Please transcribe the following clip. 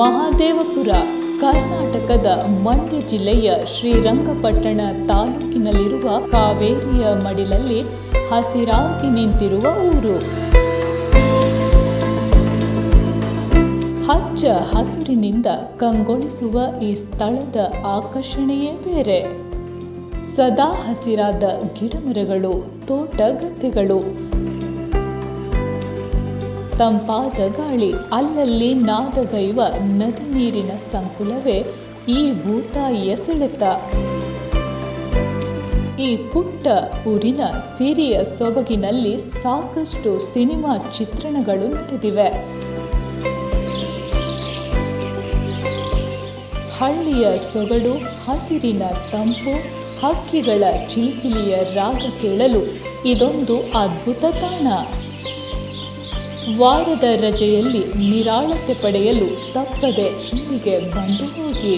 ಮಹಾದೇವಪುರ ಕರ್ನಾಟಕದ ಮಂಡ್ಯ ಜಿಲ್ಲೆಯ ಶ್ರೀರಂಗಪಟ್ಟಣ ತಾಲೂಕಿನಲ್ಲಿರುವ ಕಾವೇರಿಯ ಮಡಿಲಲ್ಲಿ ಹಸಿರಾಗಿ ನಿಂತಿರುವ ಊರು. ಹಚ್ಚ ಹಸುರಿನಿಂದ ಕಂಗೊಳಿಸುವ ಈ ಸ್ಥಳದ ಆಕರ್ಷಣೆಯೇ ಬೇರೆ. ಸದಾ ಹಸಿರಾದ ಗಿಡಮರಗಳು, ತೋಟ ಗದ್ದೆಗಳು, ತಂಪಾದ ಗಾಳಿ, ಅಲ್ಲಲ್ಲಿ ನಾದಗೈವ ನದಿ ನೀರಿನ ಸಂಕುಲವೇ ಈ ಭೂತಾಯಿಯ ಸೆಳೆತ. ಈ ಪುಟ್ಟ ಊರಿನ ಸಿರಿಯ ಸೊಬಗಿನಲ್ಲಿ ಸಾಕಷ್ಟು ಸಿನಿಮಾ ಚಿತ್ರಣಗಳು ನಡೆದಿವೆ. ಹಳ್ಳಿಯ ಸೊಗಡು, ಹಸಿರಿನ ತಂಪು, ಹಕ್ಕಿಗಳ ಚಿಲಿಪಿಲಿಯ ರಾಗ ಕೇಳಲು ಇದೊಂದು ಅದ್ಭುತ ತಾಣ. ವಾರದ ರಜೆಯಲ್ಲಿ ನಿರಾಳತೆ ಪಡೆಯಲು ತಪ್ಪದೆ ಇಲ್ಲಿಗೆ ಬಂದು ಹೋಗಿ.